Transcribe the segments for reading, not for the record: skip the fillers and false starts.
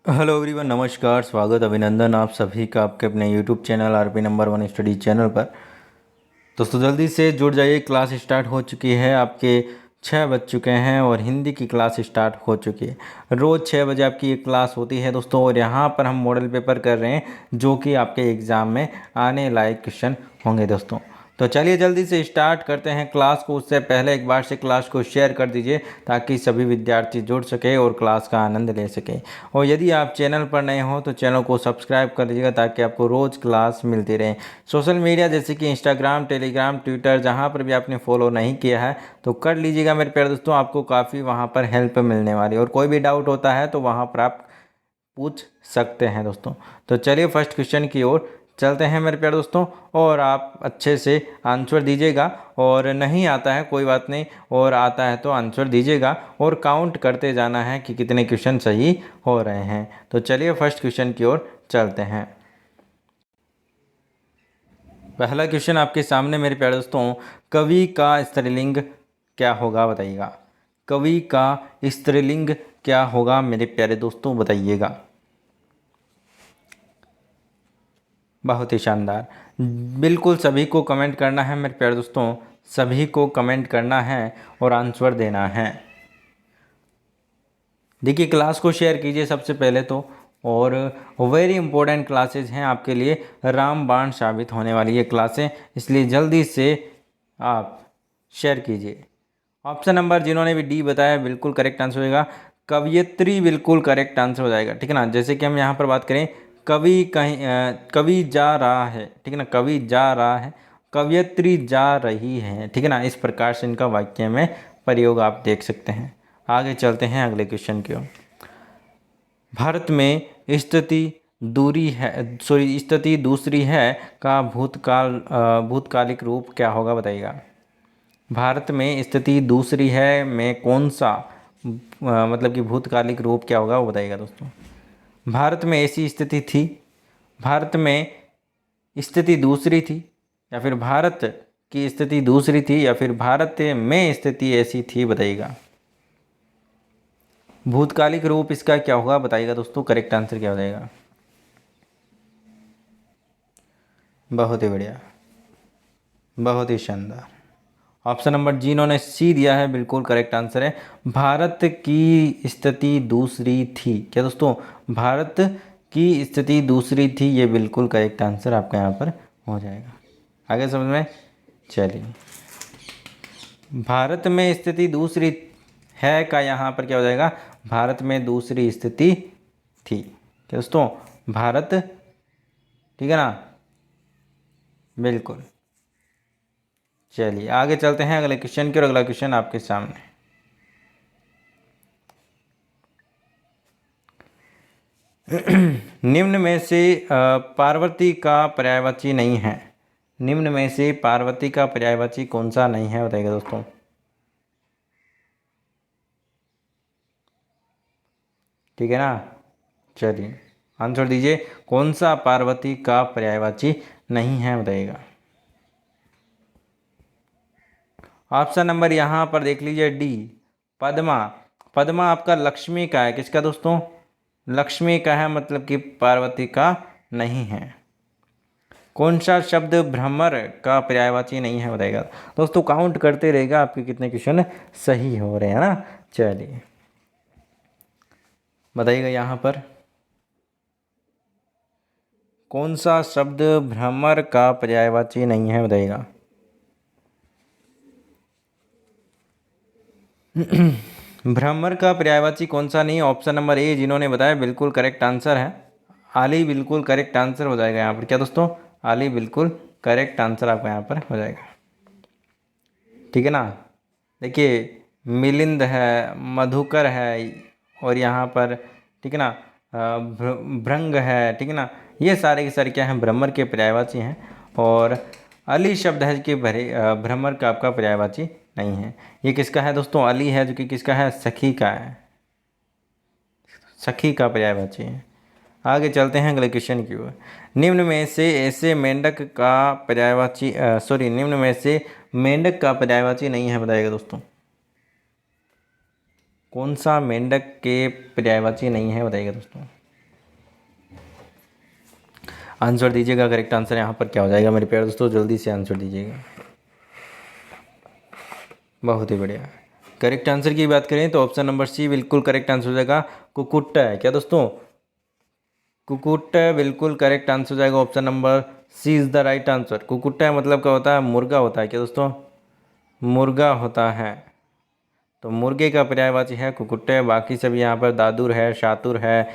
Hello everyone, नमस्कार, स्वागत, अभिनंदन आप सभी का आपके अपने YouTube channel RP number 1 study channel पर। दोस्तों जल्दी से जुड़ जाइए, क्लास स्टार्ट हो चुकी है। आपके 6 बज चुके हैं और हिंदी की क्लास स्टार्ट हो चुकी है। रोज़ 6 बजे आपकी ये क्लास होती है दोस्तों, और यहाँ पर हम मॉडल पेपर कर रहे हैं जो कि आपके एग्ज़ाम में आने लायक क्वेश्चन होंगे दोस्तों। तो चलिए जल्दी से स्टार्ट करते हैं क्लास को। उससे पहले एक बार से क्लास को शेयर कर दीजिए ताकि सभी विद्यार्थी जुड़ सके और क्लास का आनंद ले सके। और यदि आप चैनल पर नए हो तो चैनल को सब्सक्राइब कर लीजिएगा ताकि आपको रोज़ क्लास मिलती रहे। सोशल मीडिया जैसे कि इंस्टाग्राम, टेलीग्राम, ट्विटर, जहाँ पर भी आपने फॉलो नहीं किया है तो कर लीजिएगा मेरे प्यारे दोस्तों। आपको काफ़ी वहाँ पर हेल्प मिलने वाली है और कोई भी डाउट होता है तो वहाँ पर आप पूछ सकते हैं दोस्तों। तो चलिए फर्स्ट क्वेश्चन की ओर चलते हैं मेरे प्यारे दोस्तों, और आप अच्छे से आंसर दीजिएगा। और नहीं आता है कोई बात नहीं, और आता है तो आंसर दीजिएगा और काउंट करते जाना है कि कितने क्वेश्चन सही हो रहे हैं। तो चलिए फर्स्ट क्वेश्चन की ओर चलते हैं। पहला क्वेश्चन आपके सामने मेरे प्यारे दोस्तों, कवि का स्त्रीलिंग क्या होगा बताइएगा। कवि का स्त्रीलिंग क्या होगा मेरे प्यारे दोस्तों, बताइएगा। बहुत ही शानदार, बिल्कुल सभी को कमेंट करना है मेरे प्यारे दोस्तों, सभी को कमेंट करना है और आंसर देना है। देखिए क्लास को शेयर कीजिए सबसे पहले तो, और वेरी इंपॉर्टेंट क्लासेज हैं आपके लिए, रामबाण साबित होने वाली ये क्लासें, इसलिए जल्दी से आप शेयर कीजिए। ऑप्शन नंबर जिन्होंने भी डी बताया बिल्कुल करेक्ट आंसर हो जाएगा। कवयित्री बिल्कुल करेक्ट आंसर हो जाएगा, ठीक है ना। जैसे कि हम यहाँ पर बात करें, कवि कहीं कवि जा रहा है, ठीक है ना, कवि जा रहा है, कवयित्री जा रही है, ठीक है ना। इस प्रकार से इनका वाक्य में प्रयोग आप देख सकते हैं। आगे चलते हैं अगले क्वेश्चन की ओर। भारत में स्थिति दूरी है, सॉरी स्थिति दूसरी है का भूतकालिक रूप क्या होगा बताइएगा। भारत में स्थिति दूसरी है में कौन सा मतलब कि भूतकालिक रूप क्या होगा वो बताइएगा दोस्तों। भारत में ऐसी स्थिति थी, भारत में स्थिति दूसरी थी, या फिर भारत की स्थिति दूसरी थी, या फिर भारत में स्थिति ऐसी थी, बताइएगा। भूतकालिक रूप इसका क्या होगा बताइएगा दोस्तों, करेक्ट आंसर क्या हो जाएगा। बहुत ही बढ़िया, बहुत ही शानदार। ऑप्शन नंबर जिन्होंने सी दिया है बिल्कुल करेक्ट आंसर है। भारत की स्थिति दूसरी थी, क्या दोस्तों, भारत की स्थिति दूसरी थी, ये बिल्कुल करेक्ट आंसर आपका यहाँ पर हो जाएगा। आगे समझ में, चलिए भारत में स्थिति दूसरी है का यहाँ पर क्या हो जाएगा, भारत में दूसरी स्थिति थी, क्या दोस्तों, भारत, ठीक है ना, बिल्कुल। चलिए आगे चलते हैं अगले क्वेश्चन की, और अगला क्वेश्चन आपके सामने। निम्न में से पार्वती का पर्यायवाची नहीं है, निम्न में से पार्वती का पर्यायवाची कौन सा नहीं है बताइएगा दोस्तों। ठीक है ना, चलिए आंसर दीजिए, कौन सा पार्वती का पर्यायवाची नहीं है बताइएगा। ऑप्शन नंबर यहाँ पर देख लीजिए डी, पद्मा। पद्मा आपका लक्ष्मी का है, किसका दोस्तों, लक्ष्मी का है, मतलब कि पार्वती का नहीं है। कौन सा शब्द भ्रमर का पर्यायवाची नहीं है बताइएगा दोस्तों। काउंट करते रहेगा आपके कितने क्वेश्चन सही हो रहे हैं ना। चलिए बताइएगा यहाँ पर कौन सा शब्द भ्रमर का पर्यायवाची नहीं है बताइएगा। भ्रमर का पर्यायवाची कौन सा नहीं है, ऑप्शन नंबर ए जिन्होंने बताया बिल्कुल करेक्ट आंसर है। आली बिल्कुल करेक्ट आंसर हो जाएगा यहाँ पर, क्या दोस्तों, आली बिल्कुल करेक्ट आंसर आपका यहाँ पर हो जाएगा, ठीक है ना। देखिए मिलिंद है, मधुकर है, और यहाँ पर, ठीक है ना, भृंग है, ठीक है ना, ये सारे के सारे क्या हैं, भ्रमर के पर्यायवाची हैं। और अली शब्द है कि भ्रमर का आपका पर्यायवाची नहीं है। ये किसका है दोस्तों, अली है, जो कि किसका है, सखी का है, सखी का पर्यायवाची है। आगे चलते हैं अगले क्वेश्चन की ओर। निम्न में से ऐसे मेंढक का पर्यायवाची सॉरी निम्न में से मेंढक का पर्यायवाची नहीं है बताइएगा दोस्तों। कौन सा मेंढक के पर्यायवाची नहीं है बताइएगा दोस्तों। आंसर दीजिएगा। करेक्ट आंसर यहाँ पर क्या हो जाएगा मेरे प्यारे दोस्तों, जल्दी से आंसर दीजिएगा। बहुत ही बढ़िया। करेक्ट आंसर की बात करें तो ऑप्शन नंबर सी बिल्कुल करेक्ट आंसर हो जाएगा, कुकुट्टा है। क्या दोस्तों, कुकुट्टा बिल्कुल करेक्ट आंसर हो जाएगा। Option number C is the right answer. कुकुट्टा मतलब क्या होता है, मुर्गा होता है। क्या दोस्तों, मुर्गा होता है। तो मुर्गे का पर्यायवाची है कुकुट्टे। बाकी सब यहाँ पर दादुर है, शातुर है,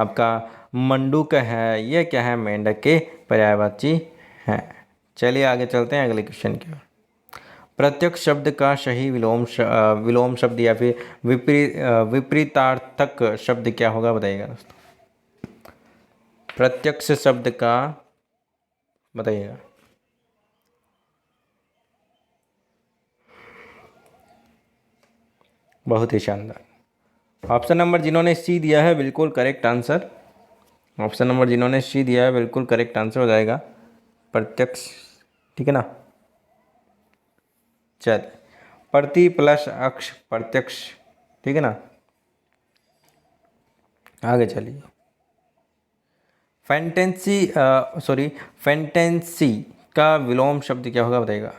आपका मंडूक है, ये क्या है, मेंढक के पर्यायवाची हैं। चलिए आगे चलते हैं अगले क्वेश्चन की ओर। प्रत्यक्ष शब्द का सही विलोम शब्द या फिर विपरीतार्थक शब्द क्या होगा, बताइएगा दोस्तों। प्रत्यक्ष शब्द का बताइएगा। बहुत ही शानदार। ऑप्शन नंबर जिन्होंने सी दिया है बिल्कुल करेक्ट आंसर। ऑप्शन नंबर जिन्होंने सी दिया है बिल्कुल करेक्ट आंसर हो जाएगा प्रत्यक्ष, ठीक है ना। चल, प्रति प्लस अक्ष प्रत्यक्ष, ठीक है ना। आगे चलिए। फैंटेसी का विलोम शब्द क्या होगा, बताइएगा।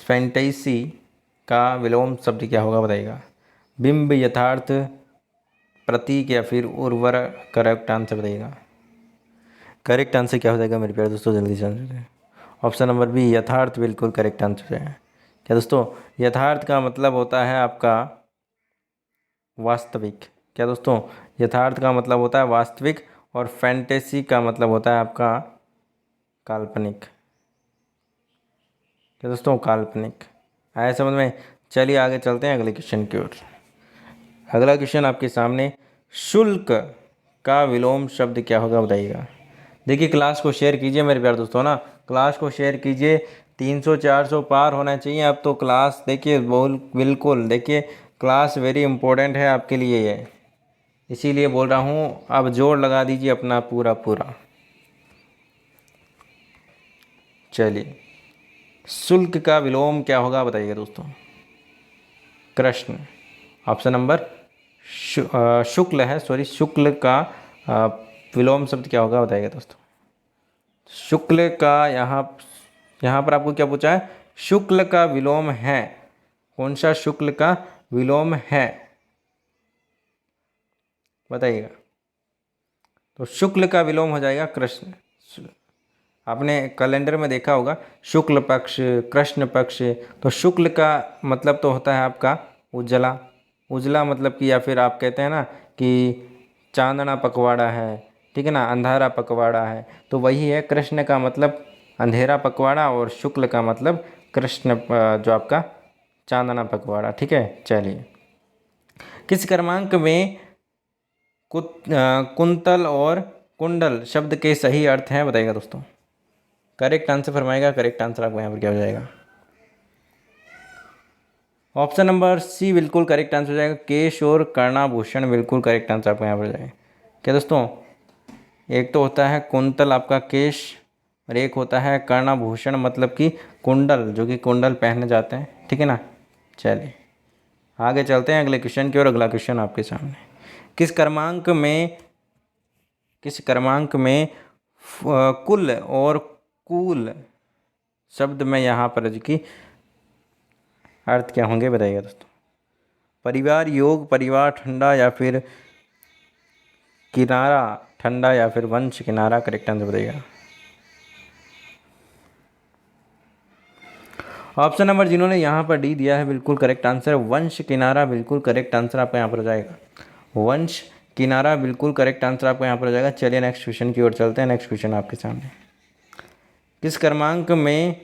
फैंटेसी का विलोम शब्द क्या होगा, बताइएगा। बिंब, यथार्थ, प्रतीक या फिर उर्वर। करेक्ट आंसर बताइएगा। करेक्ट आंसर क्या हो जाएगा मेरे प्यारे दोस्तों, जल्दी से आंसर दें। ऑप्शन नंबर बी यथार्थ बिल्कुल करेक्ट आंसर है। क्या दोस्तों, यथार्थ का मतलब होता है आपका वास्तविक। क्या दोस्तों, यथार्थ का मतलब होता है वास्तविक और फैंटेसी का मतलब होता है आपका काल्पनिक। क्या दोस्तों, काल्पनिक। आया समझ में। चलिए आगे चलते हैं अगले क्वेश्चन की ओर। अगला क्वेश्चन आपके सामने, शुल्क का विलोम शब्द क्या होगा, बताइएगा। देखिए क्लास को शेयर कीजिए मेरे प्यारे दोस्तों ना, क्लास को शेयर कीजिए। 300-400 पार होना चाहिए अब तो। क्लास देखिए बिल्कुल देखिए, क्लास वेरी इंपॉर्टेंट है आपके लिए ये, इसीलिए बोल रहा हूँ। अब जोर लगा दीजिए अपना पूरा पूरा। चलिए, शुल्क का विलोम क्या होगा, बताइएगा दोस्तों। कृष्ण। ऑप्शन नंबर शुक्ल है, सॉरी, शुक्ल का विलोम शब्द क्या होगा, बताइएगा दोस्तों। शुक्ल का यहाँ पर आपको क्या पूछा है, शुक्ल का विलोम है। कौन सा शुक्ल का विलोम है, बताइएगा। तो शुक्ल का विलोम हो जाएगा कृष्ण। आपने कैलेंडर में देखा होगा शुक्ल पक्ष, कृष्ण पक्ष। तो शुक्ल का मतलब तो होता है आपका उजला। उजला मतलब कि, या फिर आप कहते हैं ना कि चांदना पखवाड़ा है, ठीक है ना, अंधारा पखवाड़ा है। तो वही है, कृष्ण का मतलब अंधेरा पखवाड़ा और शुक्ल का मतलब कृष्ण जो आपका चांदना पखवाड़ा, ठीक है। चलिए, किस क्रमांक में कुंतल और कुंडल शब्द के सही अर्थ हैं, बताइएगा दोस्तों। करेक्ट आंसर फरमाएगा। करेक्ट आंसर आपको यहाँ पर क्या हो जाएगा, ऑप्शन नंबर सी बिल्कुल करेक्ट आंसर हो जाएगा। केश और कर्णाभूषण बिल्कुल करेक्ट आंसर आपको यहाँ पर जाएगा। क्या दोस्तों, एक तो होता है कुंतल आपका केश, और एक होता है कर्णाभूषण मतलब कि कुंडल, जो कि कुंडल पहने जाते हैं, ठीक है ना। चलिए आगे चलते हैं अगले क्वेश्चन की ओर। अगला क्वेश्चन आपके सामने, किस क्रमांक में कुल और कूल शब्द में यहाँ पर की अर्थ क्या होंगे, बताइएगा दोस्तों। परिवार, योग, परिवार ठंडा या फिर किनारा ठंडा या फिर वंश किनारा। करेक्ट आंसर बताइएगा। ऑप्शन नंबर जिन्होंने यहाँ पर डी दिया है बिल्कुल करेक्ट आंसर, वंश किनारा बिल्कुल करेक्ट आंसर आपका यहाँ पर हो जाएगा। वंश किनारा बिल्कुल करेक्ट आंसर आपका यहाँ पर हो जाएगा। चलिए नेक्स्ट क्वेश्चन की ओर चलते हैं। नेक्स्ट क्वेश्चन आपके सामने, किस क्रमांक में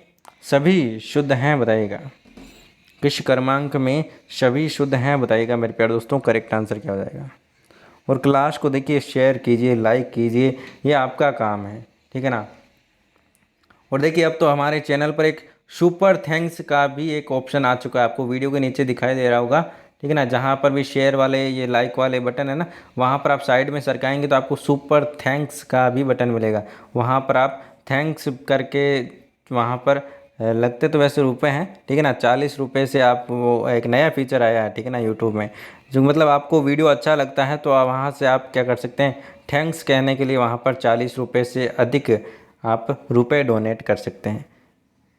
सभी शुद्ध हैं, बताइएगा। किस क्रमांक में सभी शुद्ध हैं, बताइएगा मेरे प्यारे दोस्तों। करेक्ट आंसर क्या हो जाएगा। और क्लास को देखिए शेयर कीजिए, लाइक कीजिए, ये आपका काम है, ठीक है ना। और देखिए अब तो हमारे चैनल पर एक सुपर थैंक्स का भी एक ऑप्शन आ चुका है, आपको वीडियो के नीचे दिखाई दे रहा होगा, ठीक है ना। जहाँ पर भी शेयर वाले ये लाइक वाले बटन है ना, वहाँ पर आप साइड में सरकाएंगे तो आपको सुपर थैंक्स का भी बटन मिलेगा। वहाँ पर आप थैंक्स करके वहाँ पर लगते तो वैसे रुपए हैं, ठीक है ना। 40 रुपये से आप, वो एक नया फीचर आया है, ठीक है ना, यूट्यूब में, जो मतलब आपको वीडियो अच्छा लगता है तो आप वहाँ से आप क्या कर सकते हैं, थैंक्स कहने के लिए वहाँ पर 40 रुपये से अधिक आप रुपए डोनेट कर सकते हैं,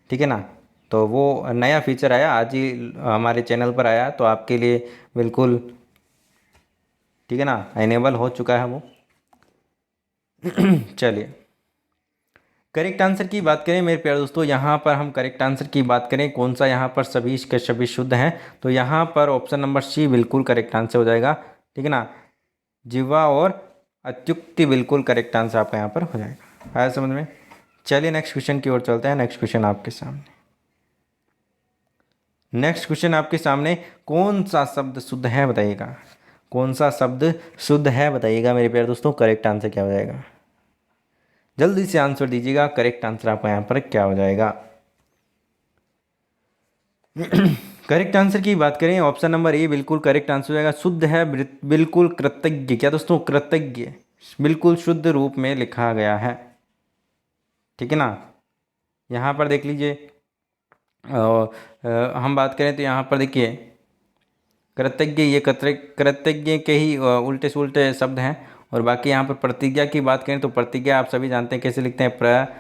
ठीक है ना। तो वो नया फीचर आया, आज ही हमारे चैनल पर आया, तो आपके लिए बिल्कुल, ठीक है ना, इनेबल हो चुका है वो। चलिए, करेक्ट आंसर की बात करें मेरे प्यारे दोस्तों, यहाँ पर हम करेक्ट आंसर की बात करें, कौन सा यहाँ पर सभी के सभी शुद्ध हैं, तो यहाँ पर ऑप्शन नंबर सी बिल्कुल करेक्ट आंसर हो जाएगा, ठीक है ना। जिह्वा और अत्युक्ति बिल्कुल करेक्ट आंसर आपका यहाँ पर हो जाएगा। आया समझ में। चलिए नेक्स्ट क्वेश्चन की ओर चलते हैं। नेक्स्ट क्वेश्चन आपके सामने, नेक्स्ट क्वेश्चन आपके सामने, कौन सा शब्द शुद्ध है बताइएगा, कौन सा शब्द शुद्ध है बताइएगा मेरे प्यारे दोस्तों, करेक्ट आंसर क्या हो जाएगा, जल्दी से आंसर दीजिएगा, करेक्ट आंसर आपका यहाँ पर क्या हो जाएगा। करेक्ट आंसर की बात करें, ऑप्शन नंबर ए बिल्कुल करेक्ट आंसर हो जाएगा। शुद्ध है बिल्कुल कृतज्ञ, क्या दोस्तों, कृतज्ञ बिल्कुल शुद्ध रूप में लिखा गया है, ठीक है ना। यहाँ पर देख लीजिए, हम बात करें तो यहाँ पर देखिए कृतज्ञ, ये कृतज्ञ के ही उल्टे से उल्टे शब्द हैं। और बाकी यहाँ पर प्रतिज्ञा की बात करें तो प्रतिज्ञा आप सभी जानते हैं कैसे लिखते हैं, प्रति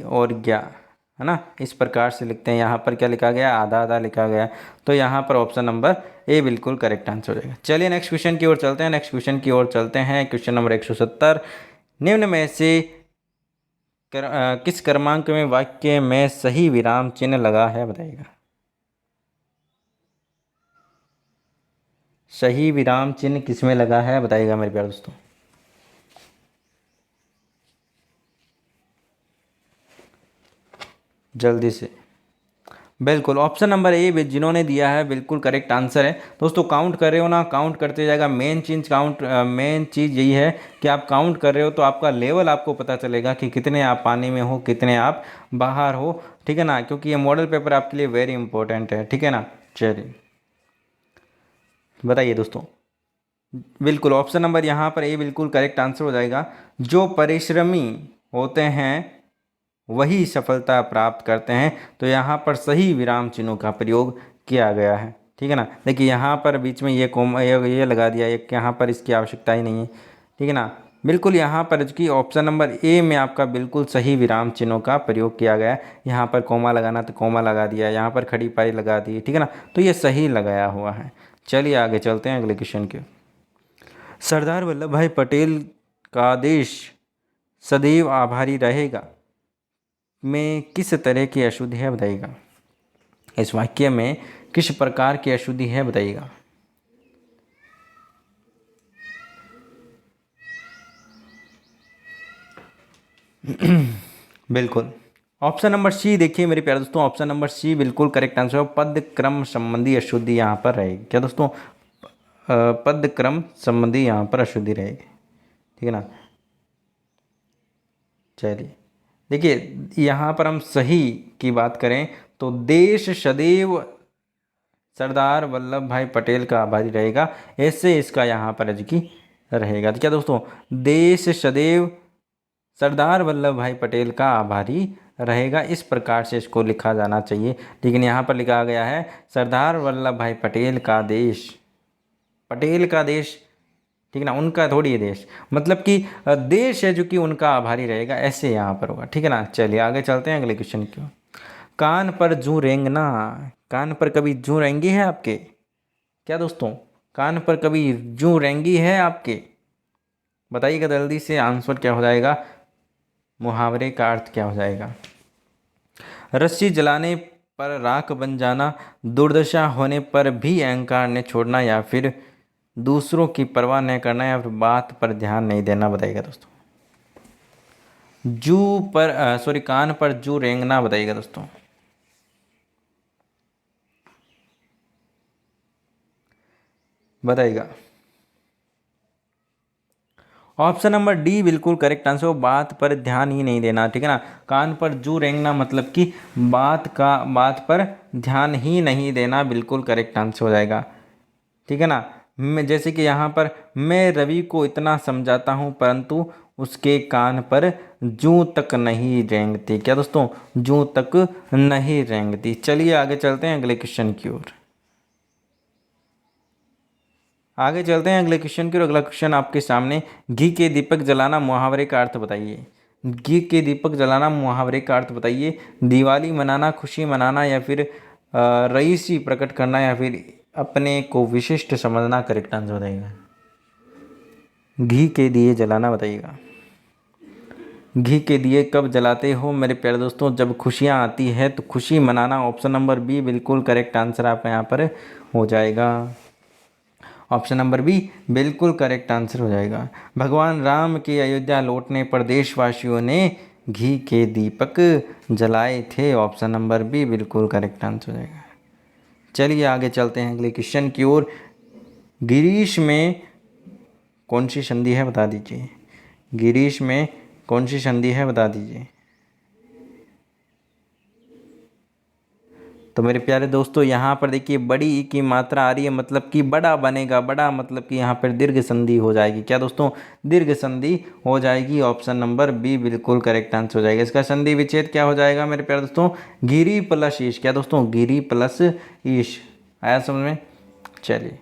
और ज्ञा, है ना, इस प्रकार से लिखते हैं। यहाँ पर क्या लिखा गया, आधा आधा लिखा गया, तो यहाँ पर ऑप्शन नंबर ए बिल्कुल करेक्ट आंसर हो जाएगा। चलिए नेक्स्ट क्वेश्चन की ओर चलते हैं, नेक्स्ट क्वेश्चन की ओर चलते हैं। क्वेश्चन नंबर 170, निम्न में से किस क्रमांक में वाक्य में सही विराम चिन्ह लगा है बताइएगा, सही विराम चिन्ह किसमें लगा है बताइएगा मेरे प्यारे दोस्तों। जल्दी से, बिल्कुल ऑप्शन नंबर ए जिन्होंने दिया है बिल्कुल करेक्ट आंसर है। दोस्तों काउंट कर रहे हो ना, काउंट करते जाएगा। मेन चीज़ यही है कि आप काउंट कर रहे हो तो आपका लेवल आपको पता चलेगा कि कितने आप पानी में हो, कितने आप बाहर हो, ठीक है ना, क्योंकि ये मॉडल पेपर आपके लिए वेरी इंपॉर्टेंट है, ठीक है ना। चलिए बताइए दोस्तों, बिल्कुल ऑप्शन नंबर यहाँ पर ए बिल्कुल करेक्ट आंसर हो जाएगा। जो परिश्रमी होते हैं वही सफलता प्राप्त करते हैं, तो यहाँ पर सही विराम चिन्हों का प्रयोग किया गया है, ठीक है ना। देखिए यहाँ पर बीच में ये कोमा ये लगा दिया, एक यहाँ पर इसकी आवश्यकता ही नहीं है, ठीक है ना। बिल्कुल यहाँ पर की ऑप्शन नंबर ए में आपका बिल्कुल सही विराम चिन्हों का प्रयोग किया गया है। यहाँ पर कोमा लगाना तो कोमा लगा दिया, यहाँ पर खड़ी पाई लगा दी, ठीक है ना, तो ये सही लगाया हुआ है। चलिए आगे चलते हैं अगले क्वेश्चन के। सरदार वल्लभ भाई पटेल का देश सदैव आभारी रहेगा में किस तरह की अशुद्धि है बताइएगा, इस वाक्य में किस प्रकार की अशुद्धि है बताइएगा। बिल्कुल ऑप्शन नंबर सी, देखिए मेरे प्यारे दोस्तों, ऑप्शन नंबर सी बिल्कुल करेक्ट आंसर है। पद क्रम संबंधी अशुद्धि यहाँ पर रहेगी, क्या दोस्तों, पद क्रम संबंधी यहाँ पर अशुद्धि रहेगी, ठीक है ना। चलिए देखिए यहाँ पर हम सही की बात करें तो देश सदैव सरदार वल्लभ भाई पटेल का आभारी रहेगा, ऐसे इसका यहाँ पर की रहेगा। तो क्या दोस्तों, देश सदैव सरदार वल्लभ भाई पटेल का आभारी रहेगा, इस प्रकार से इसको लिखा जाना चाहिए, लेकिन यहाँ पर लिखा गया है सरदार वल्लभ भाई पटेल का देश, पटेल का देश, ठीक है ना, उनका थोड़ी है देश, मतलब कि देश है जो कि उनका आभारी रहेगा, ऐसे यहाँ पर होगा, ठीक है ना। चलिए आगे चलते हैं अगले क्वेश्चन की। कान पर जूं रेंगना, कान पर कभी जूं रेंगी है आपके, क्या दोस्तों, कान पर कभी जूं रेंगी है आपके, बताइएगा जल्दी से, आंसर क्या हो जाएगा, मुहावरे का अर्थ क्या हो जाएगा। रस्सी जलाने पर राख बन जाना, दुर्दशा होने पर भी अहंकार ने छोड़ना, या फिर दूसरों की परवाह नहीं करना, या फिर बात पर ध्यान नहीं देना, बताइएगा दोस्तों। जू पर सॉरी कान पर जू रेंगना, बताइएगा दोस्तों। बताइएगा, ऑप्शन नंबर डी बिल्कुल करेक्ट आंसर हो, बात पर ध्यान ही नहीं देना, ठीक है ना। कान पर जू रेंगना मतलब कि बात पर ध्यान ही नहीं देना, बिल्कुल करेक्ट आंसर हो जाएगा, ठीक है ना। मैं जैसे कि यहाँ पर मैं रवि को इतना समझाता हूँ परंतु उसके कान पर जूं तक नहीं रेंगती। क्या दोस्तों? जूं तक नहीं रेंगती। चलिए आगे चलते हैं अगले क्वेश्चन की ओर। आगे चलते हैं अगले क्वेश्चन की ओर। अगला क्वेश्चन आपके सामने, घी के दीपक जलाना मुहावरे का अर्थ बताइए। घी के दीपक जलाना मुहावरे का अर्थ बताइए। दिवाली मनाना, खुशी मनाना, या फिर रईसी प्रकट करना, या फिर अपने को विशिष्ट समझना। करेक्ट आंसर बताइएगा। घी के दिए जलाना बताइएगा। घी के दिए कब जलाते हो मेरे प्यारे दोस्तों? जब खुशियाँ आती है तो खुशी मनाना। ऑप्शन नंबर बी बिल्कुल करेक्ट आंसर आपका यहाँ पर हो जाएगा। ऑप्शन नंबर बी बिल्कुल करेक्ट आंसर हो जाएगा। भगवान राम के अयोध्या लौटने पर देशवासियों ने घी के दीपक जलाए थे। ऑप्शन नंबर बी बिल्कुल करेक्ट आंसर हो जाएगा। चलिए आगे चलते हैं अगले क्वेश्चन की ओर। गिरीश में कौन सी संधि है बता दीजिए। गिरीश में कौन सी संधि है बता दीजिए। तो मेरे प्यारे दोस्तों यहाँ पर देखिए बड़ी ई की मात्रा आ रही है, मतलब कि बड़ा बनेगा। बड़ा मतलब कि यहाँ पर दीर्घ संधि हो जाएगी। क्या दोस्तों? दीर्घ संधि हो जाएगी। ऑप्शन नंबर बी बिल्कुल करेक्ट आंसर हो जाएगा। इसका संधि विच्छेद क्या हो जाएगा मेरे प्यारे दोस्तों? गिरी प्लस ईश। क्या दोस्तों? गिरी प्लस ईश। आया समझ में? चलिए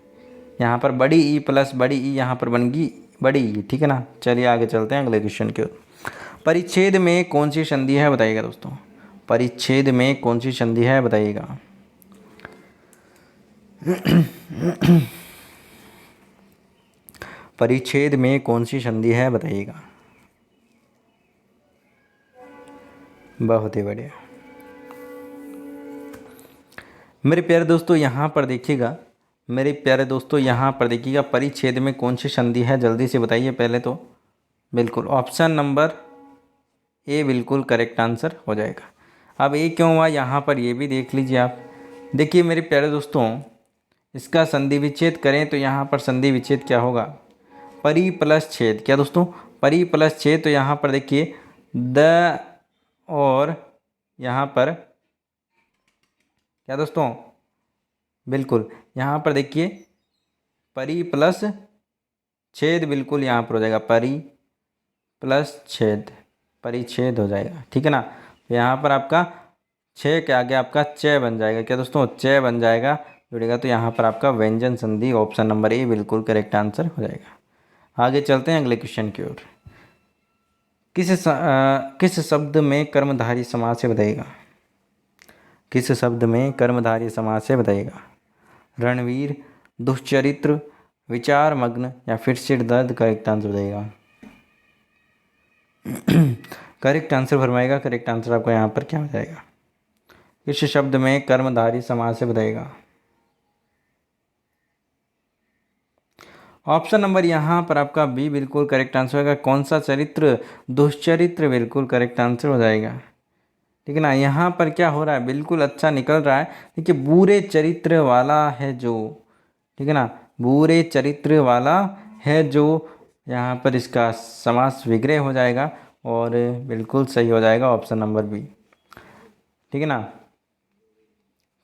यहाँ पर बड़ी ई प्लस बड़ी ई यहाँ पर बनेगी बड़ी ई। ठीक है ना? चलिए आगे चलते हैं अगले क्वेश्चन की ओर। परिच्छेद में कौन सी संधि है बताइएगा दोस्तों। परिच्छेद में कौन सी संधि है बताइएगा। परिच्छेद में कौन सी संधि है बताइएगा। बहुत ही बढ़िया। मेरे प्यारे दोस्तों यहाँ पर देखिएगा। मेरे प्यारे दोस्तों यहाँ पर देखिएगा, परिच्छेद में कौन सी संधि है जल्दी से बताइए पहले तो। बिल्कुल ऑप्शन नंबर ए बिल्कुल करेक्ट आंसर हो जाएगा। अब ए क्यों हुआ यहाँ पर ये भी देख लीजिए आप। देखिए मेरे प्यारे दोस्तों, इसका संधि विच्छेद करें तो यहाँ पर संधि विच्छेद क्या होगा? परि प्लस छेद। क्या दोस्तों? परि प्लस छेद। तो यहाँ पर देखिए द और यहाँ पर क्या दोस्तों? बिल्कुल यहाँ पर देखिए परि प्लस छेद बिल्कुल यहाँ पर हो जाएगा। परि प्लस छेद, परिच्छेद हो जाएगा। ठीक है ना? तो यहाँ पर आपका छः के आगे आपका च बन जाएगा। क्या दोस्तों? च बन जाएगा जुड़ेगा। तो यहाँ पर आपका व्यंजन संधि ऑप्शन नंबर ए बिल्कुल करेक्ट आंसर हो जाएगा। आगे चलते हैं अगले क्वेश्चन की ओर। किस शब्द में कर्मधारी समास है बताइएगा। किस शब्द में कर्मधारी समास है बताइएगा। रणवीर, दुश्चरित्र, विचार मग्न, या फिर सिर दर्द। करेक्ट आंसर बताइएगा। करेक्ट आंसर फरमाएगा। करेक्ट आंसर आपका यहाँ पर क्या हो जाएगा? किस शब्द में कर्मधारी समास है बताइएगा। ऑप्शन नंबर यहाँ पर आपका बी बिल्कुल करेक्ट आंसर होगा। कौन सा चरित्र? दुश्चरित्र बिल्कुल करेक्ट आंसर हो जाएगा। ठीक है ना? यहाँ पर क्या हो रहा है? बिल्कुल अच्छा निकल रहा है। देखिए बुरे चरित्र वाला है जो, ठीक है ना, बुरे चरित्र वाला है जो, यहाँ पर इसका समास विग्रह हो जाएगा और बिल्कुल सही हो जाएगा ऑप्शन नंबर बी। ठीक है ना?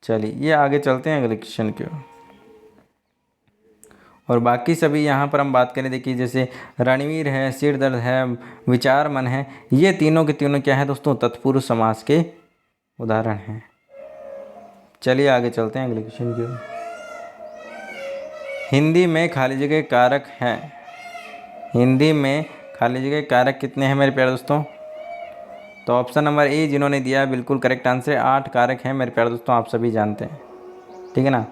चलिए ये आगे चलते हैं अगले क्वेश्चन की ओर। और बाकी सभी यहाँ पर हम बात करें, देखिए जैसे रणवीर है, सिर दर्द है, विचार मन है, ये तीनों के तीनों क्या है दोस्तों? तत्पुरुष समास के उदाहरण हैं। चलिए आगे चलते हैं अगले क्वेश्चन की ओर। हिंदी में खाली जगह कारक हैं। हिंदी में खाली जगह कारक कितने हैं मेरे प्यारे दोस्तों? तो ऑप्शन नंबर ए जिन्होंने दिया बिल्कुल करेक्ट आंसर। 8 कारक हैं मेरे प्यारे दोस्तों, आप सभी जानते हैं। ठीक है ना?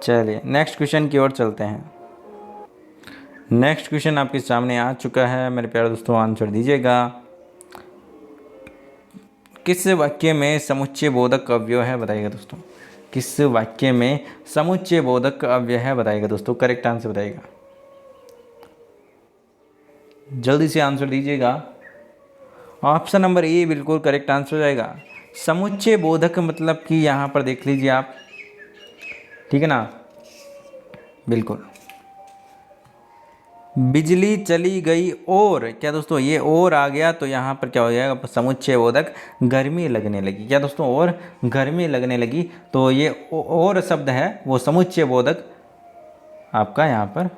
चलिए नेक्स्ट क्वेश्चन की ओर चलते हैं। नेक्स्ट क्वेश्चन आपके सामने आ चुका है मेरे प्यारे दोस्तों, आंसर दीजिएगा। किस वाक्य में समुच्चय बोधक अव्यय है बताइएगा दोस्तों। किस वाक्य में समुच्चय बोधक अव्यय है बताइएगा दोस्तों। करेक्ट आंसर बताइएगा, जल्दी से आंसर दीजिएगा। ऑप्शन नंबर ए बिल्कुल करेक्ट आंसर हो जाएगा। समुच्चय बोधक मतलब कि यहाँ पर देख लीजिए आप, ठीक है ना, बिल्कुल बिजली चली गई और, क्या दोस्तों ये और आ गया तो यहाँ पर क्या हो जाएगा? समुच्चय बोधक गर्मी लगने लगी। क्या दोस्तों? और गर्मी लगने लगी। तो ये और शब्द है वो समुच्चय बोधक आपका यहाँ पर।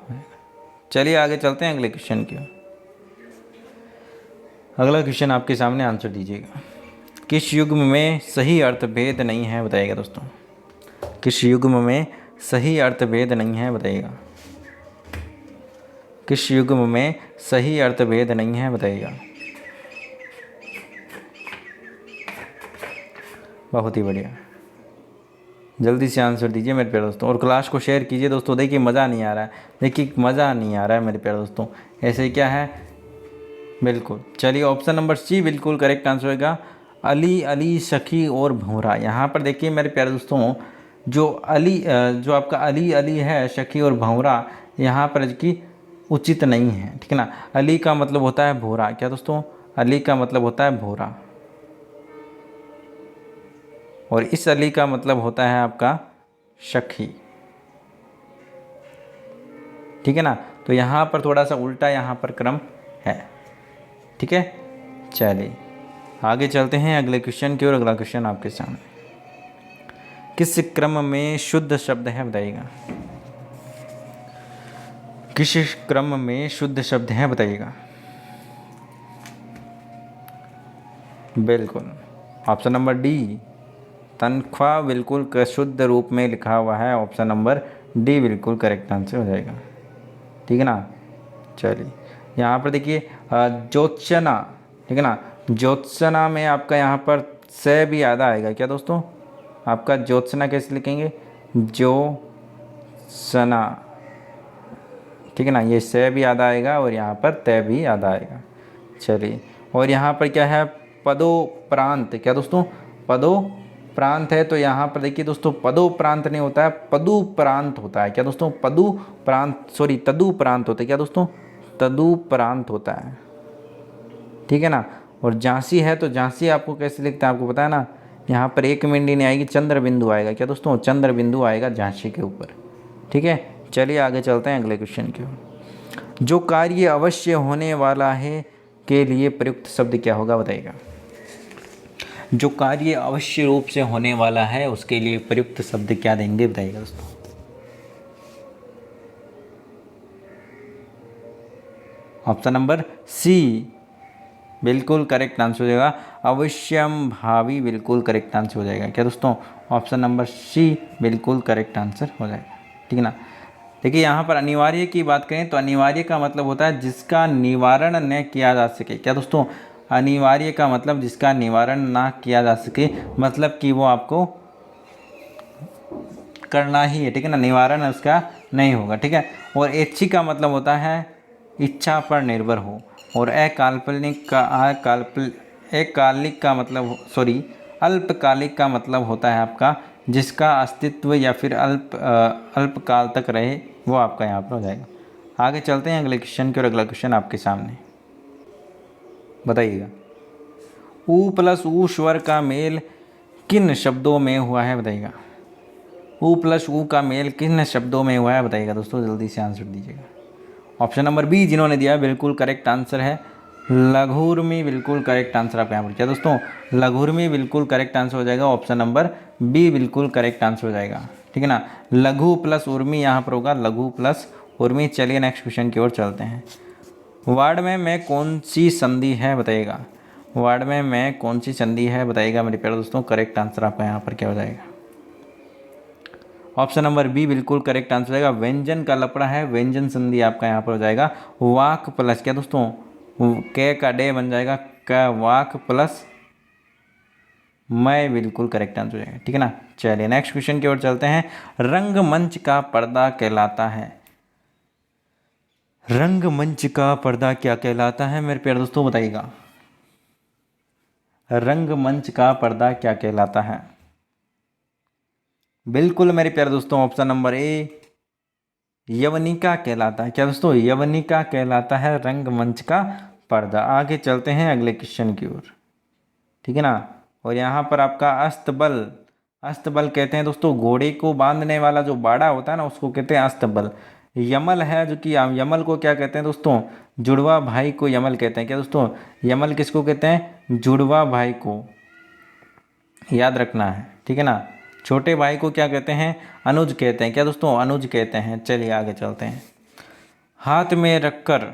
चलिए आगे चलते हैं अगले क्वेश्चन की। अगला क्वेश्चन आपके सामने, आंसर दीजिएगा। किस युग्म में सही अर्थभेद नहीं है बताइएगा दोस्तों। किस युग्म में सही अर्थभेद नहीं है बताइएगा। किस युग्म में सही अर्थभेद नहीं है बताइएगा। बहुत ही बढ़िया, जल्दी से आंसर दीजिए मेरे प्यारे दोस्तों, और क्लास को शेयर कीजिए दोस्तों। देखिए मज़ा नहीं आ रहा है, देखिए मज़ा नहीं आ रहा है मेरे प्यारे दोस्तों, ऐसे क्या है। बिल्कुल, चलिए ऑप्शन नंबर सी बिल्कुल करेक्ट आंसर होगा। अली, अली, सखी और भौरा। यहाँ पर देखिए मेरे प्यारे दोस्तों, जो अली, जो आपका अली अली है, सखी और भौरा, यहाँ पर की उचित नहीं है, ठीक है ना। अली का मतलब होता है भौरा, क्या दोस्तों, अली का मतलब होता है भौरा, और इस अली का मतलब होता है आपका सखी, ठीक है ना। तो यहाँ पर थोड़ा सा उल्टा यहाँ पर क्रम है, ठीक है। चलिए आगे चलते हैं अगले क्वेश्चन की ओर। अगला क्वेश्चन आपके सामने, किस क्रम में शुद्ध शब्द है बताइएगा। किस क्रम में शुद्ध शब्द है बताइएगा। बिल्कुल, ऑप्शन नंबर डी, तनख्वाह बिल्कुल शुद्ध रूप में लिखा हुआ है। ऑप्शन नंबर डी बिल्कुल करेक्ट आंसर हो जाएगा, ठीक है ना। चलिए यहाँ पर देखिए ज्योत्सना, ठीक है ना। ज्योत्सना में आपका यहाँ पर से भी आधा आएगा, क्या दोस्तों, आपका ज्योत्सना कैसे लिखेंगे, ज्योत्सना, ठीक है ना। ये से भी आधा आएगा और यहाँ पर तय भी आधा आएगा। चलिए, और यहाँ पर क्या है, पदोप्रांत, क्या दोस्तों, पदोप्रांत है। तो यहाँ पर देखिए दोस्तों, पदोप्रांत नहीं होता है, पदुप्रांत होता है, क्या दोस्तों, पदुप्रांत, सॉरी तदुप्रांत होता है, क्या दोस्तों, तदुप्रांत होता है, ठीक है ना। और झांसी है, तो झांसी आपको कैसे लिखते हैं आपको पता है ना, यहाँ पर एक बिंदी नहीं आएगी, चंद्र बिंदु आएगा, क्या दोस्तों, चंद्र बिंदु आएगा झांसी के ऊपर, ठीक है। चलिए आगे चलते हैं अगले क्वेश्चन की ओर। जो कार्य अवश्य होने वाला है के लिए प्रयुक्त शब्द क्या होगा बताइएगा। जो कार्य अवश्य रूप से होने वाला है उसके लिए प्रयुक्त शब्द क्या देंगे बताइएगा दोस्तों। ऑप्शन नंबर सी बिल्कुल करेक्ट आंसर हो जाएगा। अवश्यम भावी बिल्कुल करेक्ट आंसर हो जाएगा, क्या दोस्तों, ऑप्शन नंबर सी बिल्कुल करेक्ट आंसर हो जाएगा, ठीक है ना। देखिए यहाँ पर अनिवार्य की बात करें तो अनिवार्य का मतलब होता है जिसका निवारण न किया जा सके, क्या दोस्तों, अनिवार्य का मतलब जिसका निवारण ना किया जा सके, मतलब कि वो आपको करना ही है, ठीक है ना, निवारण उसका नहीं होगा, ठीक है। और ऐच्छिक का मतलब होता है इच्छा पर निर्भर हो, और अकाल्पनिक का मतलब अल्पकालिक का मतलब होता है आपका जिसका अस्तित्व या फिर अल्पकाल तक रहे, वो आपका यहाँ पर हो जाएगा। आगे चलते हैं अगले क्वेश्चन की, और अगला क्वेश्चन आपके सामने, बताइएगा। ऊ प्लस ऊ स्वर का मेल किन शब्दों में हुआ है बताइएगा। ऊ प्लस ऊ का मेल किन शब्दों में हुआ है बताइएगा दोस्तों, जल्दी से आंसर दीजिएगा। ऑप्शन नंबर बी जिन्होंने दिया बिल्कुल करेक्ट आंसर है, लघुर्मी बिल्कुल करेक्ट आंसर आपका यहाँ पर, क्या दोस्तों, लघुर्मी बिल्कुल करेक्ट आंसर हो जाएगा। ऑप्शन नंबर बी बिल्कुल करेक्ट आंसर हो जाएगा, ठीक है ना। लघु प्लस उर्मी यहाँ पर होगा, लघु प्लस उर्मी। चलिए नेक्स्ट क्वेश्चन की ओर चलते हैं। वार्ड में मैं कौन सी संधि है बताइएगा। वार्ड में मैं कौन सी संधि है बताइएगा मेरे प्यारे दोस्तों, करेक्ट आंसर आपका यहाँ पर क्या हो जाएगा। ऑप्शन नंबर बी बिल्कुल करेक्ट आंसर हो जाएगा। व्यंजन का लपड़ा है, व्यंजन संधि आपका यहाँ पर हो जाएगा। वाक प्लस, क्या दोस्तों, के का डे बन जाएगा, का वाक प्लस मैं बिल्कुल करेक्ट आंसर हो जाएगा, ठीक है ना। चलिए नेक्स्ट क्वेश्चन की ओर चलते हैं। रंगमंच का पर्दा कहलाता है, रंगमंच का पर्दा क्या कहलाता है मेरे प्यारे दोस्तों बताइएगा। रंगमंच का पर्दा क्या कहलाता है। बिल्कुल मेरे प्यारे दोस्तों, ऑप्शन नंबर ए यवनिका कहलाता है, क्या दोस्तों, यवनिका कहलाता है रंगमंच का पर्दा। आगे चलते हैं अगले क्वेश्चन की ओर, ठीक है ना। और यहाँ पर आपका अस्तबल, अस्तबल कहते हैं दोस्तों घोड़े को बांधने वाला जो बाड़ा होता है ना, उसको कहते हैं अस्तबल। यमल है जो कि यमल को क्या कहते हैं दोस्तों, जुड़वा भाई को यमल कहते हैं, क्या दोस्तों, यमल किसको कहते हैं, जुड़वा भाई को, याद रखना है, ठीक है ना। छोटे भाई को क्या कहते हैं, अनुज कहते हैं, क्या दोस्तों, अनुज कहते हैं। चलिए आगे चलते हैं। हाथ में रखकर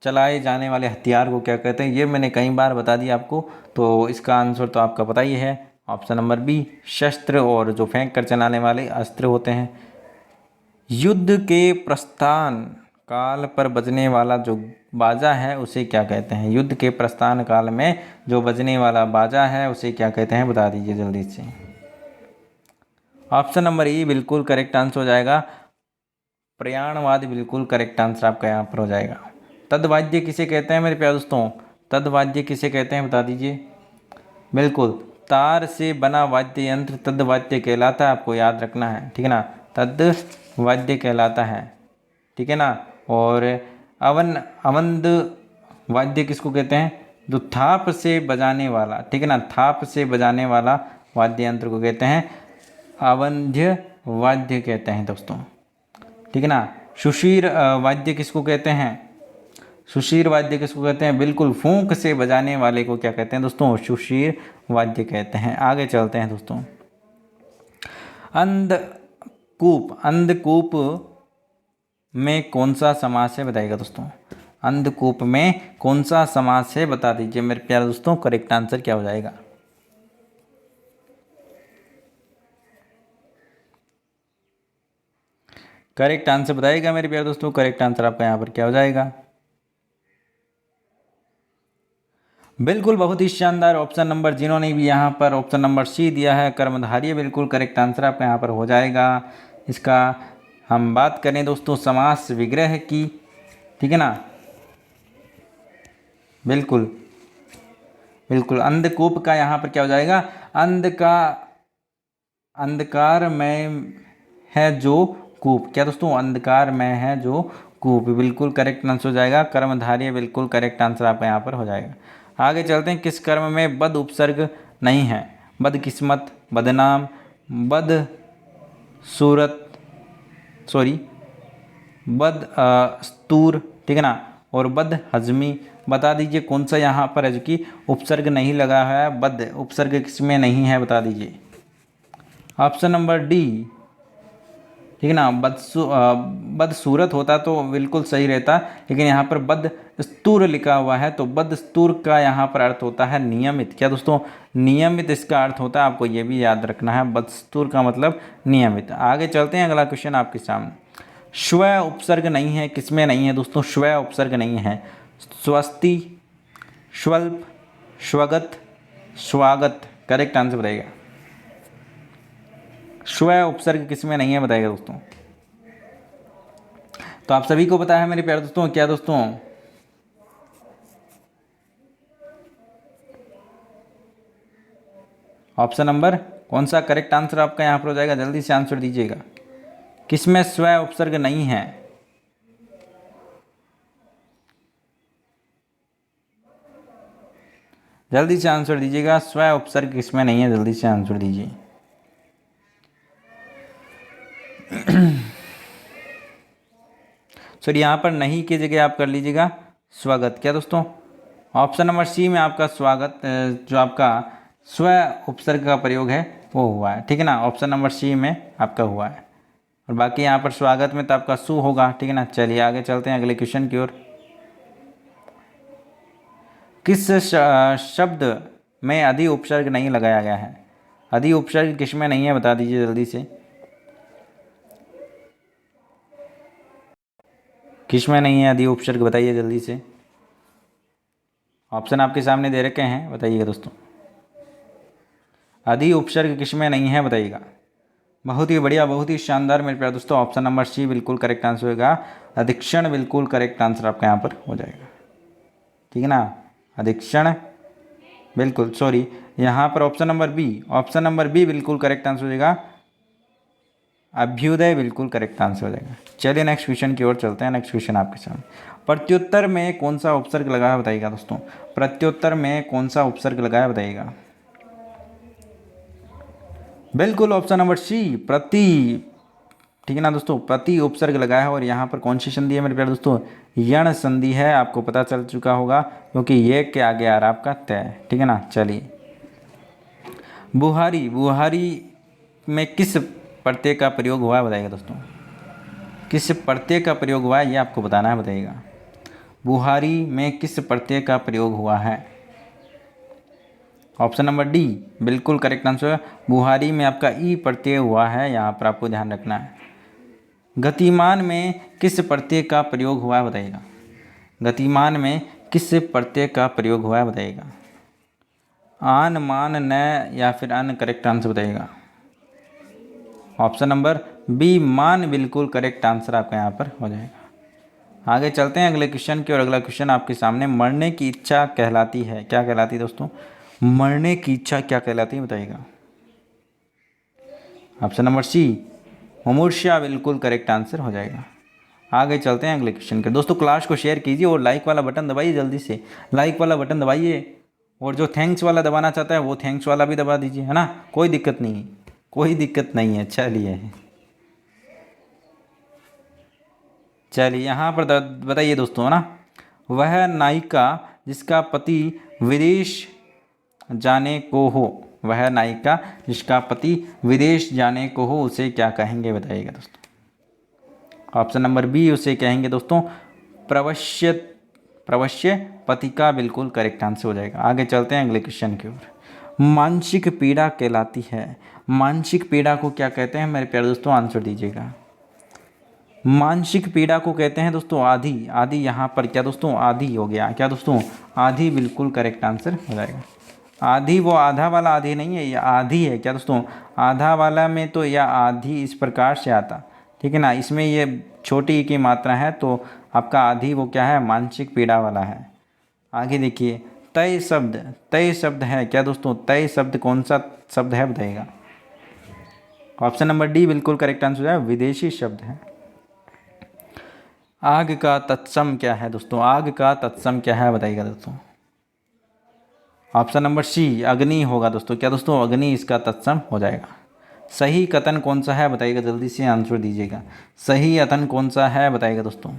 चलाए जाने वाले हथियार को क्या कहते हैं? ये मैंने कई बार बता दिया आपको, तो इसका आंसर तो आपका पता ही है, ऑप्शन नंबर बी शस्त्र, और जो फेंक कर चलाने वाले अस्त्र होते हैं। युद्ध के प्रस्थान काल पर बजने वाला जो बाजा है उसे क्या कहते हैं? युद्ध के प्रस्थान काल में जो बजने वाला बाजा है उसे क्या कहते हैं? बता दीजिए जल्दी से। ऑप्शन नंबर ई बिल्कुल करेक्ट आंसर हो जाएगा, प्रयाणवाद बिल्कुल करेक्ट आंसर आपका यहाँ पर हो जाएगा। तद्वाद्य किसे कहते हैं मेरे प्यारे दोस्तों? तद्वाद्य किसे कहते हैं बता दीजिए। बिल्कुल, तार से बना वाद्य यंत्र तद्वाद्य कहलाता है, आपको याद रखना है, ठीक है ना, तद्वाद्य कहलाता है, ठीक है ना। और अवंद वाद्य किसको कहते हैं? जो थाप से बजाने वाला, ठीक है ना, थाप से बजाने वाला वाद्य यंत्र को कहते हैं अवंध्य वाद्य कहते हैं दोस्तों, ठीक है ना। सुशीर वाद्य किसको कहते हैं? सुशीर वाद्य किसको कहते हैं? बिल्कुल, फूंक से बजाने वाले को क्या कहते हैं दोस्तों? सुशीर वाद्य कहते हैं। आगे चलते हैं दोस्तों। अंधकूप, अंधकूप में कौन सा समास है बताइएगा दोस्तों? अंधकूप में कौन सा समास है बता दीजिए मेरे प्यारे दोस्तों। करेक्ट आंसर क्या हो जाएगा? करेक्ट आंसर बताइएगा मेरे प्यारे दोस्तों। करेक्ट आंसर आपका यहाँ पर क्या हो जाएगा? बिल्कुल, बहुत ही शानदार ऑप्शन नंबर, जिन्होंने भी यहाँ पर ऑप्शन नंबर सी दिया है कर्मधारय, बिल्कुल करेक्ट आंसर आपका यहाँ पर हो जाएगा। इसका हम बात करें दोस्तों समास विग्रह की, ठीक है ना। बिल्कुल बिल्कुल, अंधकूप का यहाँ पर क्या हो जाएगा? अंधकार में है जो कूप, क्या दोस्तों? अंधकार में है जो कूप, बिल्कुल करेक्ट आंसर हो जाएगा। कर्मधारय बिल्कुल करेक्ट आंसर आपका यहाँ पर हो जाएगा। आगे चलते हैं। किस कर्म में बद उपसर्ग नहीं है? बदकिस्मत, बदनाम, बद सूरत, सॉरी बद स्तूर, ठीक है ना, और बद हजमी। बता दीजिए कौन सा यहाँ पर है जो कि उपसर्ग नहीं लगा है? बद उपसर्ग किसमें नहीं है बता दीजिए। ऑप्शन नंबर डी, ठीक है ना, बदसूरत होता तो बिल्कुल सही रहता, लेकिन यहाँ पर बदस्तूर लिखा हुआ है, तो बदस्तूर का यहाँ पर अर्थ होता है नियमित। क्या दोस्तों? नियमित इसका अर्थ होता है, आपको ये भी याद रखना है, बदस्तूर का मतलब नियमित। आगे चलते हैं, अगला क्वेश्चन आपके सामने। स्व उपसर्ग नहीं है, किसमें नहीं है दोस्तों? स्व उपसर्ग नहीं है। स्वस्ति, स्वल्प, स्वगत, स्वागत, करेक्ट आंसर बताइएगा। स्व उपसर्ग किसमें नहीं है बताइएगा दोस्तों। तो आप सभी को पता है मेरे प्यारे दोस्तों, क्या दोस्तों? ऑप्शन नंबर कौन सा करेक्ट आंसर आपका यहाँ पर हो जाएगा? जल्दी से आंसर दीजिएगा। किसमें स्व उपसर्ग नहीं है? जल्दी से आंसर दीजिएगा। स्व उपसर्ग किसमें नहीं है? जल्दी से आंसर दीजिए। सॉरी, यहाँ पर नहीं की जगह आप कर लीजिएगा स्वागत। क्या दोस्तों? ऑप्शन नंबर सी में आपका स्वागत, जो आपका स्व उपसर्ग का प्रयोग है वो हुआ है, ठीक है ना। ऑप्शन नंबर सी में आपका हुआ है, और बाकी यहाँ पर स्वागत में तो आपका सु होगा, ठीक है ना। चलिए आगे चलते हैं अगले क्वेश्चन की ओर। किस शब्द में अधि उपसर्ग नहीं लगाया गया है? अधि उपसर्ग किसमें नहीं है बता दीजिए जल्दी से। किसमें नहीं है अधि उपसर्ग बताइए जल्दी से। ऑप्शन आपके सामने दे रखे हैं, बताइएगा दोस्तों। अधि उपसर्ग किसमें नहीं है बताइएगा। बहुत ही बढ़िया, बहुत ही शानदार मेरे प्यारे दोस्तों। ऑप्शन नंबर सी बिल्कुल करेक्ट आंसर होगा। अधिक्षण बिल्कुल करेक्ट आंसर आपका यहाँ पर हो जाएगा, ठीक है ना। अधिक्षण बिल्कुल, सॉरी यहाँ पर ऑप्शन नंबर बी बिल्कुल करेक्ट आंसर हो जाएगा। अभ्युदय बिल्कुल करेक्ट आंसर हो जाएगा। चलिए नेक्स्ट क्वेश्चन की ओर चलते हैं। नेक्स्ट क्वेश्चन आपके सामने। प्रत्युत्तर में कौन सा उपसर्ग लगा है बताइएगा दोस्तों। प्रत्युत्तर में कौन सा उपसर्ग लगा है बताइएगा। बिल्कुल ऑप्शन नंबर सी प्रति, ठीक है ना दोस्तों, प्रति उपसर्ग लगा है। और यहाँ पर कौन सी संधि है मेरे प्यारे दोस्तों? यण संधि है, आपको पता चल चुका होगा, क्योंकि ये के आगे आ रहा आपका तय, ठीक है ना। चलिए, बुहारी, बुहारी में किस प्रत्यय का प्रयोग हुआ है बताइएगा दोस्तों। किस प्रत्यय का प्रयोग हुआ है ये आपको बताना है, बताइएगा। बुहारी में किस प्रत्यय का प्रयोग हुआ है? ऑप्शन नंबर डी बिल्कुल करेक्ट आंसर है। बुहारी में आपका ई प्रत्यय हुआ है, यहाँ पर आपको ध्यान रखना है। गतिमान में किस प्रत्यय का प्रयोग हुआ है बताइएगा? गतिमान में किस प्रत्यय का प्रयोग हुआ है बताइएगा? आन, मान, न या फिर अन? करेक्ट आंसर बताइएगा। ऑप्शन नंबर बी मान बिल्कुल करेक्ट आंसर आपका यहाँ पर हो जाएगा। आगे चलते हैं अगले क्वेश्चन की, और अगला क्वेश्चन आपके सामने मरने की इच्छा कहलाती है, क्या कहलाती है दोस्तों? मरने की इच्छा क्या कहलाती है बताइएगा? ऑप्शन नंबर सी मुमूर्षा बिल्कुल करेक्ट आंसर हो जाएगा। आगे चलते हैं अगले क्वेश्चन के। दोस्तों क्लास को शेयर कीजिए और लाइक वाला बटन दबाइए, जल्दी से लाइक वाला बटन दबाइए, और जो थैंक्स वाला दबाना चाहता है वो थैंक्स वाला भी दबा दीजिए, है ना, कोई दिक्कत नहीं है, कोई दिक्कत नहीं है। चलिए यहाँ पर बताइए दोस्तों, है ना, वह नायिका जिसका पति विदेश जाने को हो, वह नायिका जिसका पति विदेश जाने को हो उसे क्या कहेंगे बताइएगा दोस्तों? ऑप्शन नंबर बी उसे कहेंगे दोस्तों प्रवश्य, प्रवश्य पथिका बिल्कुल करेक्ट आंसर हो जाएगा। आगे चलते हैं अगले क्वेश्चन की ओर। मानसिक पीड़ा कहलाती है, मानसिक पीड़ा को क्या कहते हैं मेरे प्यारे दोस्तों? आंसर दीजिएगा। मानसिक पीड़ा को कहते हैं दोस्तों आधी, आधी यहाँ पर क्या दोस्तों? आधी हो गया, क्या दोस्तों? आधी बिल्कुल करेक्ट आंसर हो जाएगा। आधी वो आधा वाला आधी नहीं है, यह आधी है, क्या दोस्तों? आधा वाला में तो यह आधी इस प्रकार से आता, ठीक है ना, इसमें ये छोटी की मात्रा है, तो आपका आधी वो क्या है? मानसिक पीड़ा वाला है। आगे देखिए, तय शब्द, तय शब्द है, क्या दोस्तों? तय शब्द कौन सा शब्द है बताइएगा? ऑप्शन नंबर डी बिल्कुल करेक्ट आंसर है, विदेशी शब्द है। आग का तत्सम क्या है दोस्तों? आग का तत्सम क्या है बताइएगा दोस्तों? ऑप्शन नंबर सी अग्नि होगा दोस्तों, क्या दोस्तों? अग्नि इसका तत्सम हो जाएगा। सही कथन कौन सा है बताइएगा? जल्दी से आंसर दीजिएगा। सही कथन कौन सा है बताइएगा दोस्तों?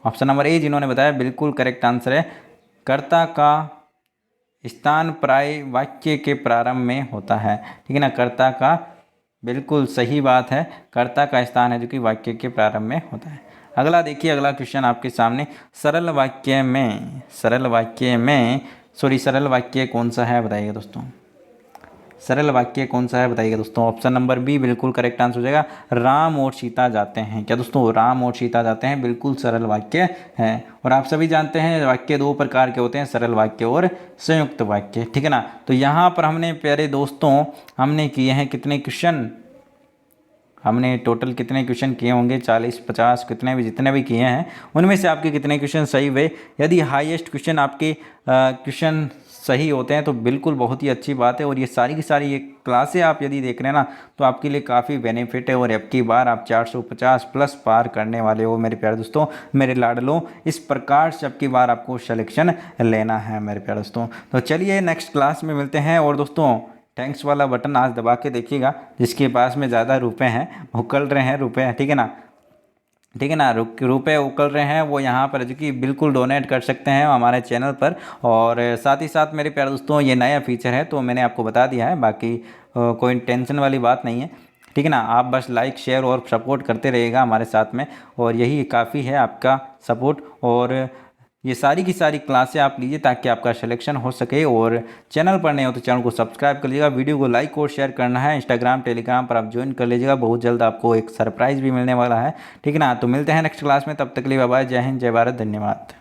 ऑप्शन नंबर ए जिन्होंने बताया बिल्कुल करेक्ट आंसर है, कर्ता का स्थान प्राय वाक्य के प्रारंभ में होता है, ठीक है ना, कर्ता का, बिल्कुल सही बात है, कर्ता का स्थान है जो कि वाक्य के प्रारंभ में होता है। अगला देखिए, अगला क्वेश्चन आपके सामने, सरल वाक्य में, सरल वाक्य में सरल वाक्य कौन सा है बताइएगा दोस्तों? सरल वाक्य कौन सा है बताइएगा दोस्तों? ऑप्शन नंबर बी बिल्कुल करेक्ट आंसर हो जाएगा, राम और सीता जाते हैं, क्या दोस्तों? राम और सीता जाते हैं बिल्कुल सरल वाक्य है। और आप सभी जानते हैं वाक्य दो प्रकार के होते हैं, सरल वाक्य और संयुक्त वाक्य, ठीक है ना। तो यहाँ पर हमने प्यारे दोस्तों हमने किए हैं कितने क्वेश्चन? हमने टोटल कितने क्वेश्चन किए होंगे? 40, 50, कितने भी, जितने भी किए हैं उनमें से आपके कितने क्वेश्चन सही हुए? यदि हाईएस्ट क्वेश्चन आपके क्वेश्चन सही होते हैं तो बिल्कुल बहुत ही अच्छी बात है। और ये सारी की सारी ये क्लासें आप यदि देख रहे हैं ना तो आपके लिए काफ़ी बेनिफिट है, और अब की बार आप 450 प्लस पार करने वाले हो मेरे प्यारे दोस्तों, मेरे लाडलों। इस प्रकार से अब की बार आपको सिलेक्शन लेना है मेरे प्यारे दोस्तों। तो चलिए नेक्स्ट क्लास में मिलते हैं। और दोस्तों थैंक्स वाला बटन आज दबा के देखिएगा, जिसके पास में ज़्यादा रुपए हैं, उकल रहे हैं रुपए, ठीक है ना, ठीक है ना, रुपए उकल रहे हैं वो यहाँ पर जो कि बिल्कुल डोनेट कर सकते हैं हमारे चैनल पर। और साथ ही साथ मेरे प्यारे दोस्तों ये नया फीचर है तो मैंने आपको बता दिया है, बाकी कोई टेंशन वाली बात नहीं है, ठीक है ना। आप बस लाइक शेयर और सपोर्ट करते रहिएगा हमारे साथ में, और यही काफ़ी है आपका सपोर्ट। और ये सारी की सारी क्लासें आप लीजिए ताकि आपका सिलेक्शन हो सके। और चैनल पर नहीं हो तो चैनल को सब्सक्राइब कर लीजिएगा, वीडियो को लाइक और शेयर करना है। इंस्टाग्राम टेलीग्राम पर आप ज्वाइन कर लीजिएगा, बहुत जल्द आपको एक सरप्राइज़ भी मिलने वाला है, ठीक है ना। तो मिलते हैं नेक्स्ट क्लास में, तब तक के लिए बाय बाय, जय हिंद, जय भारत, धन्यवाद।